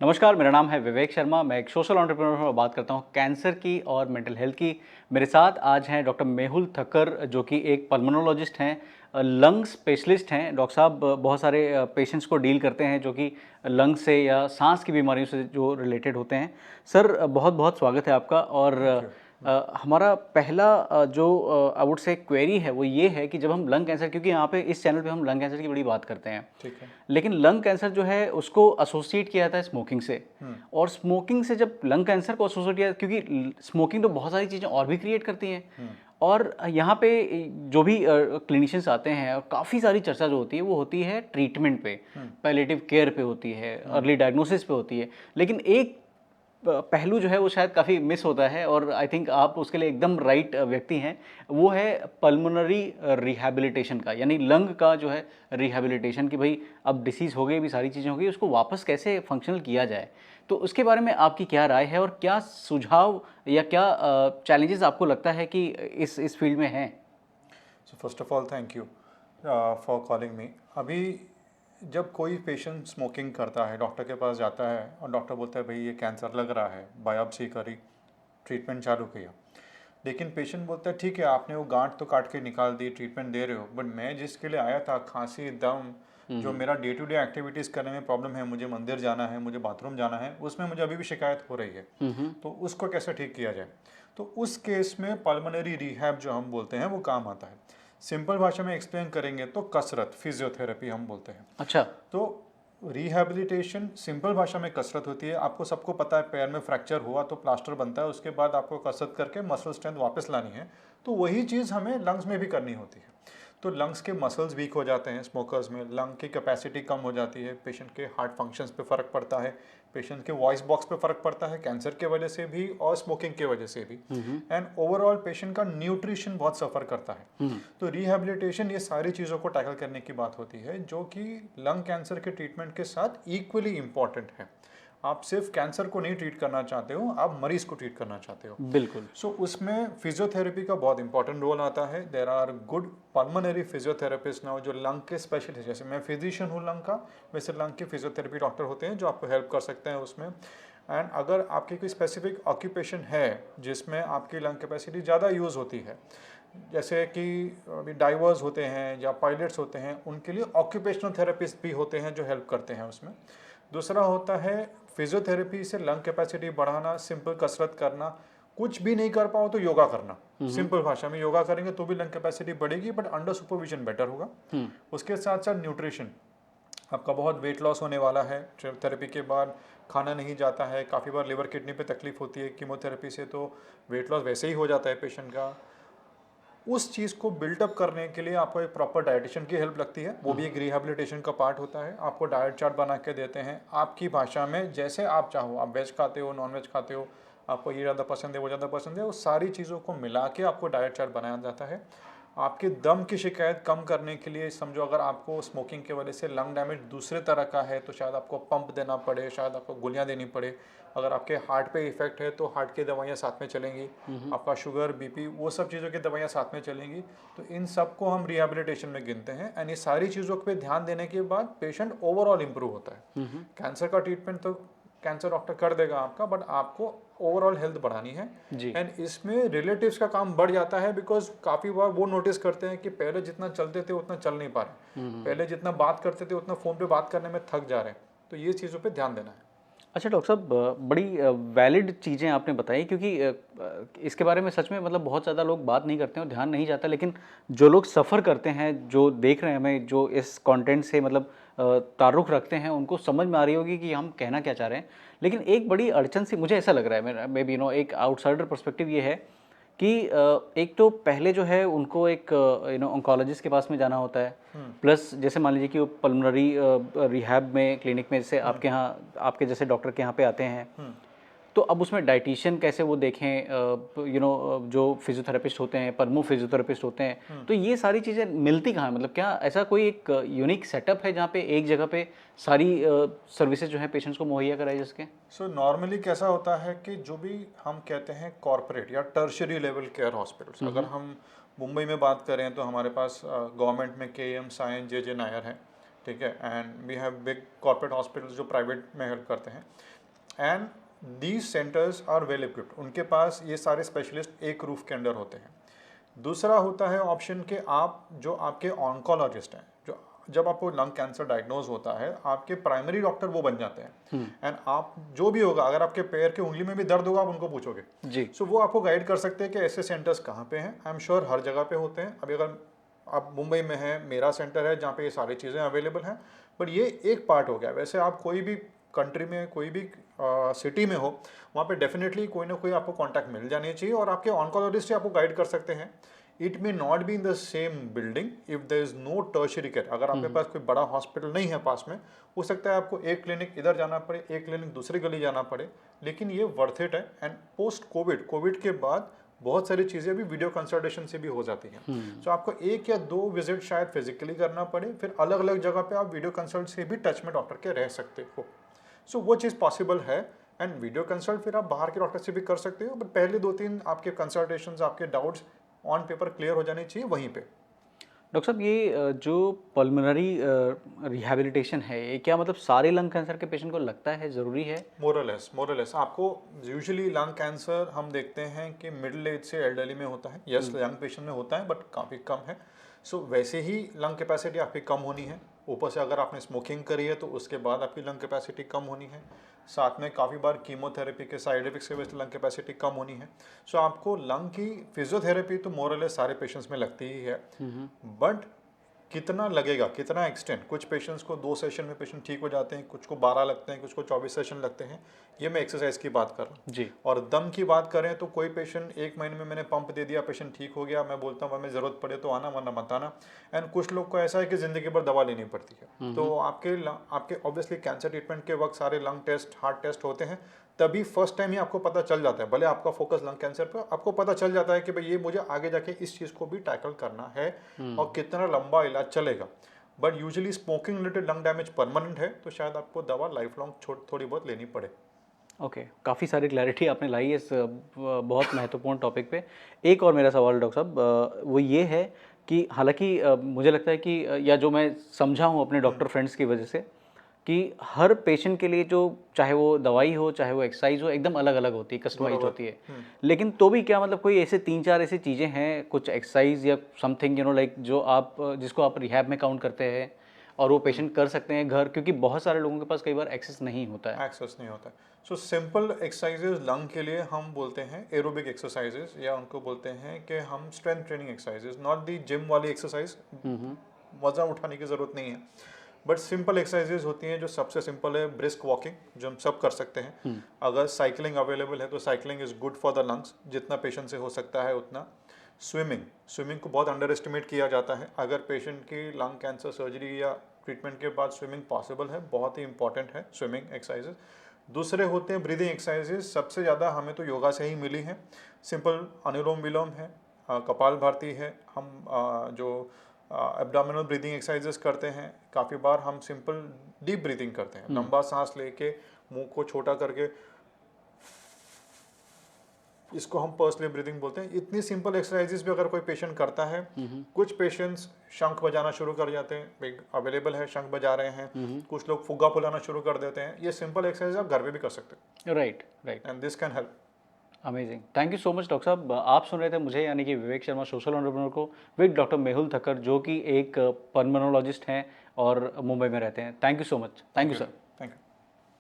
नमस्कार, मेरा नाम है विवेक शर्मा। मैं एक सोशल एंटरप्रेन्योर हूँ और बात करता हूँ कैंसर की और मेंटल हेल्थ की। मेरे साथ आज हैं डॉक्टर मेहुल ठक्कर, जो कि एक पल्मोनोलॉजिस्ट हैं, लंग स्पेशलिस्ट हैं। डॉक्टर साहब बहुत सारे पेशेंट्स को डील करते हैं जो कि लंग से या सांस की बीमारियों से जो रिलेटेड होते हैं। सर, बहुत बहुत स्वागत है आपका। और थैंक यू। हमारा पहला जो आई वुड से क्वेरी है वो ये है कि जब हम लंग कैंसर, क्योंकि यहाँ पे इस चैनल पे हम लंग कैंसर की बड़ी बात करते हैं, ठीक है। लेकिन लंग कैंसर जो है उसको एसोसिएट किया जाता है स्मोकिंग से। और स्मोकिंग से जब लंग कैंसर को एसोसिएट किया, क्योंकि स्मोकिंग तो बहुत सारी चीज़ें और भी क्रिएट करती हैं। और यहाँ पे जो भी क्लिनिशियंस आते हैं, और काफ़ी सारी चर्चा जो होती है वो होती है ट्रीटमेंट पे, पैलिएटिव केयर पे होती है, अर्ली डायग्नोसिस पे होती है। लेकिन एक पहलू जो है वो शायद काफ़ी मिस होता है, और आई थिंक आप उसके लिए एकदम राइट व्यक्ति हैं। वो है पल्मोनरी रिहैबिलिटेशन का, यानी लंग का जो है रिहैबिलिटेशन, कि भाई अब डिसीज़ हो गई, भी सारी चीज़ें हो गई, उसको वापस कैसे फंक्शनल किया जाए। तो उसके बारे में आपकी क्या राय है, और क्या सुझाव या क्या चैलेंजेस आपको लगता है कि इस फील्ड में हैं? So first of all thank you for calling me. अभी जब कोई पेशेंट स्मोकिंग करता है, डॉक्टर के पास जाता है और डॉक्टर बोलता है भाई ये कैंसर लग रहा है, बायोप्सी करी, ट्रीटमेंट चालू किया। लेकिन पेशेंट बोलता है ठीक है, आपने वो गांठ तो काट के निकाल दी, ट्रीटमेंट दे रहे हो, बट मैं जिसके लिए आया था, खांसी दम, जो मेरा डे टू डे एक्टिविटीज़ करने में प्रॉब्लम है, मुझे मंदिर जाना है, मुझे बाथरूम जाना है, उसमें मुझे अभी भी शिकायत हो रही है। तो उसको कैसे ठीक किया जाए? तो उस केस में पल्मोनरी रिहैब जो हम बोलते हैं वो काम आता है। सिंपल भाषा में एक्सप्लेन करेंगे तो कसरत, फिजियोथेरेपी हम बोलते हैं। अच्छा। तो रिहैबिलिटेशन सिंपल भाषा में कसरत होती है। आपको सबको पता है, पैर में फ्रैक्चर हुआ तो प्लास्टर बनता है, उसके बाद आपको कसरत करके मसल स्ट्रेंथ वापस लानी है। तो वही चीज़ हमें लंग्स में भी करनी होती है। तो लंग्स के मसल्स वीक हो जाते हैं स्मोकर्स में, लंग की कैपेसिटी कम हो जाती है, पेशेंट के हार्ट फंक्शंस पे फ़र्क पड़ता है, पेशेंट के वॉइस बॉक्स पे फ़र्क पड़ता है, कैंसर के वजह से भी और स्मोकिंग के वजह से भी। एंड ओवरऑल पेशेंट का न्यूट्रिशन बहुत सफ़र करता है। तो रिहैबिलिटेशन ये सारी चीज़ों को टैकल करने की बात होती है, जो कि लंग कैंसर के ट्रीटमेंट के साथ इक्वली इम्पॉर्टेंट है। आप सिर्फ कैंसर को नहीं ट्रीट करना चाहते हो, आप मरीज को ट्रीट करना चाहते हो। बिल्कुल। सो उसमें फिजियोथेरेपी का बहुत इंपॉर्टेंट रोल आता है। There are good pulmonary physiotherapist now जो लंग के स्पेशलिस्ट, जैसे मैं फिजिशियन हूँ लंग का, वैसे लंग के फिजियोथेरेपी डॉक्टर होते हैं जो आपको हेल्प कर सकते हैं उसमें। एंड अगर आपकी कोई स्पेसिफिक ऑक्यूपेशन है जिसमें आपकी लंग कैपेसिटी ज़्यादा यूज़ होती है, जैसे कि अभी डाइवर्स होते हैं या पायलट्स होते हैं, उनके लिए ऑक्यूपेशनल थेरेपिस्ट भी होते हैं जो हेल्प करते हैं उसमें। दूसरा होता है फिजियोथेरेपी से लंग कैपेसिटी बढ़ाना, सिंपल कसरत करना। कुछ भी नहीं कर पाओ तो योगा करना। सिंपल भाषा में योगा करेंगे तो भी लंग कैपेसिटी बढ़ेगी, बट अंडर सुपरविजन बेटर होगा। उसके साथ साथ न्यूट्रिशन, आपका बहुत वेट लॉस होने वाला है थेरेपी के बाद, खाना नहीं जाता है, काफ़ी बार लिवर किडनी पे तकलीफ होती है कीमोथेरेपी से, तो वेट लॉस वैसे ही हो जाता है पेशेंट का। उस चीज़ को बिल्टअप करने के लिए आपको एक प्रॉपर डाइटिशियन की हेल्प लगती है, वो भी एक रिहैबिलिटेशन का पार्ट होता है। आपको डाइट चार्ट बना के देते हैं आपकी भाषा में, जैसे आप चाहो, आप वेज खाते हो, नॉन वेज खाते हो, आपको ये ज़्यादा पसंद है, वो ज़्यादा पसंद है, वो सारी चीज़ों को मिला के आपको डाइट चार्ट बनाया जाता है। आपके दम की शिकायत कम करने के लिए, समझो अगर आपको स्मोकिंग की वजह से लंग डैमेज दूसरे तरह का है तो शायद आपको पंप देना पड़े, शायद आपको गोलियां देनी पड़े। अगर आपके हार्ट पे इफेक्ट है तो हार्ट की दवाइयाँ साथ में चलेंगी, आपका शुगर बीपी वो सब चीज़ों की दवाइयाँ साथ में चलेंगी। तो इन सब को हम रिहैबिलिटेशन में गिनते हैं। एंड ये सारी चीज़ों पे ध्यान देने के बाद पेशेंट ओवरऑल इंप्रूव होता है। कैंसर का ट्रीटमेंट तो कैंसर डॉक्टर कर देगा आपका, बट आपको ओवरऑल हेल्थ बढ़ानी है। जी। एंड इसमें रिलेटिव्स का काम बढ़ जाता है, बिकॉज काफ़ी बार वो नोटिस करते हैं कि पहले जितना चलते थे उतना चल नहीं पा रहे, पहले जितना बात करते थे उतना फ़ोन पे बात करने में थक जा रहे हैं। तो ये चीज़ों पे ध्यान देना है। अच्छा डॉक्टर साहब, बड़ी वैलिड चीज़ें आपने बताई, क्योंकि इसके बारे में सच में मतलब बहुत ज़्यादा लोग बात नहीं करते हैं और ध्यान नहीं जाता, लेकिन जो लोग सफ़र करते हैं, जो देख रहे हैं हमें, जो इस कंटेंट से मतलब ताल्लुक़ रखते हैं, उनको समझ में आ रही होगी कि हम कहना क्या चाह रहे हैं। लेकिन एक बड़ी अड़चन सी मुझे ऐसा लग रहा है, मेरा मे बी एक आउटसाइडर पर्सपेक्टिव ये है कि एक तो पहले जो है उनको एक ऑन्कोलॉजिस्ट के पास में जाना होता है, प्लस जैसे मान लीजिए कि वो पल्मोनरी रिहैब में, क्लिनिक में, जैसे आपके यहाँ, आपके जैसे डॉक्टर के यहाँ पे आते हैं, तो अब उसमें डाइटिशियन कैसे वो देखें, जो फिजियोथेरेपिस्ट होते हैं, पल्मो फिजियोथेरेपिस्ट होते हैं, तो ये सारी चीज़ें मिलती कहाँ हैं? मतलब क्या ऐसा कोई एक यूनिक सेटअप है जहाँ पे एक जगह पे सारी सर्विसेज जो है पेशेंट्स को मुहैया कराई जा सके? सो नॉर्मली कैसा होता है कि जो भी हम कहते हैं कॉरपोरेट या टर्शरी लेवल केयर हॉस्पिटल्स, अगर हम मुंबई में बात करें तो हमारे पास गवर्नमेंट में KM, साइन, JJ नायर है। ठीक है, and we have big corporate hospitals जो प्राइवेट में हेल्प करते हैं, and these centres are well equipped, उनके पास ये सारे स्पेशलिस्ट एक रूफ के अंडर होते हैं। दूसरा होता है ऑप्शन कि आप जो आपके ऑन्कोलॉजिस्ट हैं, जो जब आपको लंग कैंसर डायग्नोज होता है, आपके प्राइमरी डॉक्टर वो बन जाते हैं, एंड आप जो भी होगा, अगर आपके पैर के उंगली में भी दर्द होगा आप उनको पूछोगे जी। सो वो आपको गाइड कर सकते हैं कि ऐसे सेंटर्स कहाँ पे हैं। आई एम श्योर हर जगह पे होते हैं। अभी अगर आप मुंबई में हैं, मेरा सेंटर है जहाँ पे ये सारी चीज़ें अवेलेबल हैं, बट ये एक पार्ट हो गया। वैसे आप कोई भी कंट्री में, कोई भी सिटी में हो, वहाँ पे डेफिनेटली कोई ना कोई आपको कॉन्टैक्ट मिल जानी चाहिए, और आपके ऑन्कोलॉजिस्ट आपको गाइड कर सकते हैं। It may not be in the same building if there is no tertiary care. अगर आपके पास कोई बड़ा हॉस्पिटल नहीं है पास में, हो सकता है आपको एक क्लिनिक इधर जाना पड़े, एक क्लिनिक दूसरी गली जाना पड़े, लेकिन ये वर्थ इट है। एंड पोस्ट कोविड के बाद बहुत सारी चीज़ें भी वीडियो कंसल्टेशन से भी हो जाती हैं। सो आपको 1 या 2 विजिट शायद फिजिकली करना पड़े, फिर अलग अलग जगह पे आप वीडियो कंसल्ट से भी टच में डॉक्टर के रह सकते हो। सो वो चीज़ पॉसिबल है। एंड वीडियो कंसल्ट फिर आप बाहर के डॉक्टर से भी कर सकते हो, बट पहले 2-3 आपके कंसल्टेशंस, आपके डाउट्स ऑन पेपर क्लियर हो जाने चाहिए वहीं पे। डॉक्टर साहब, ये जो पल्मोनरी रिहैबिलिटेशन है, ये क्या मतलब सारे लंग कैंसर के पेशेंट को लगता है, ज़रूरी है? मोरलेस आपको यूजुअली लंग कैंसर हम देखते हैं कि मिडिल एज से एल्डरली में होता है। यस, यंग पेशेंट में होता है बट काफ़ी कम है। सो वैसे ही लंग कैपेसिटी आपकी कम होनी है। ऊपर से अगर आपने स्मोकिंग करी है तो उसके बाद आपकी लंग कैपेसिटी कम होनी है। साथ में काफ़ी बार कीमोथेरेपी के साइड इफेक्ट्स की वजह से लंग कैपेसिटी कम होनी है। सो आपको लंग की फिजियोथेरेपी तो मोरलेस सारे पेशेंट्स में लगती ही है, बट कितना लगेगा, कितना एक्सटेंड, कुछ पेशेंट्स को 2 सेशन में पेशेंट ठीक हो जाते हैं, कुछ को 12 लगते हैं, कुछ को 24 सेशन लगते हैं। ये मैं एक्सरसाइज की बात कर रहा हूँ जी। और दम की बात करें तो कोई पेशेंट 1 महीने में मैंने पंप दे दिया, पेशेंट ठीक हो गया, मैं बोलता हूँ हमें ज़रूरत पड़े तो आना वरना मत आना। एंड कुछ लोग को ऐसा है कि ज़िंदगी भर दवा लेनी पड़ती है। तो आपके ऑब्वियसली कैंसर ट्रीटमेंट के वक्त सारे लंग टेस्ट, हार्ट टेस्ट होते हैं, तभी फर्स्ट टाइम ही आपको पता चल जाता है, भले आपका फोकस लंग कैंसर पर, आपको पता चल जाता है कि भाई ये मुझे आगे जाके इस चीज़ को भी टैकल करना है और कितना लंबा इलाज चलेगा। But usually smoking related lung damage permanent है, तो शायद आपको दवा लाइफ लॉन्ग थोड़ी बहुत लेनी पड़े। ओके, काफ़ी सारी क्लैरिटी आपने लाई इस बहुत महत्वपूर्ण टॉपिक पे। एक और मेरा सवाल डॉक्टर साहब, वो ये है कि हालांकि मुझे लगता है कि या जो मैं समझा हूँ अपने डॉक्टर फ्रेंड्स की वजह से, कि हर पेशेंट के लिए जो, चाहे वो दवाई हो चाहे वो एक्सरसाइज हो, एकदम अलग अलग होती है, कस्टमाइज होती है। लेकिन तो भी क्या मतलब कोई ऐसे 3-4 ऐसी चीज़ें हैं, कुछ एक्सरसाइज या समथिंग लाइक जो आप जिसको आप रिहैब में काउंट करते हैं और वो पेशेंट कर सकते हैं घर, क्योंकि बहुत सारे लोगों के पास कई बार एक्सेस नहीं होता है। एक्सेस नहीं होता है। सो सिंपल एक्सरसाइजेज लंग के लिए हम बोलते हैं एरोबिक एक्सरसाइजेज, या उनको बोलते हैं कि हम strength training exercises, not the gym वाली एक्सरसाइज, वजन उठाने की ज़रूरत नहीं है, बट सिंपल एक्सरसाइजेज होती हैं। जो सबसे सिंपल है ब्रिस्क वॉकिंग, जो हम सब कर सकते हैं। अगर साइकिलिंग अवेलेबल है तो cycling is good for the lungs, जितना पेशेंट से हो सकता है उतना। स्विमिंग को बहुत अंडर एस्टिमेट किया जाता है। अगर पेशेंट की लंग कैंसर सर्जरी या ट्रीटमेंट के बाद स्विमिंग पॉसिबल है, बहुत ही इंपॉर्टेंट है स्विमिंग एक्सरसाइजेज। दूसरे होते हैं ब्रीदिंग एक्सरसाइजेज, सबसे ज़्यादा हमें तो योगा से ही मिली है। सिंपल अनुलोम विलोम है, कपाल भारती है, हम जो एब्डोमिनल ब्रीदिंग एक्सरसाइजेस करते हैं। काफ़ी बार हम सिंपल डीप ब्रीदिंग करते हैं, लंबा सांस लेके मुंह को छोटा करके, इसको हम पर्सनल ब्रीदिंग बोलते हैं। इतनी सिंपल एक्सरसाइजेस भी अगर कोई पेशेंट करता है, कुछ पेशेंट्स शंख बजाना शुरू कर जाते हैं, अवेलेबल है शंख बजा रहे हैं, कुछ लोग फुग्गा फुलाना शुरू कर देते हैं। ये सिंपल एक्सरसाइज आप घर पे भी कर सकते हैं। Right. And this can help. Amazing, thank you so much doctor साहब। आप सुन रहे थे मुझे, यानी कि विवेक शर्मा, सोशल एंटरप्रेन्योर को, विद डॉक्टर मेहुल ठक्कर, जो कि एक पल्मोनोलॉजिस्ट हैं और मुंबई में रहते हैं। Thank you so much. Thank you sir.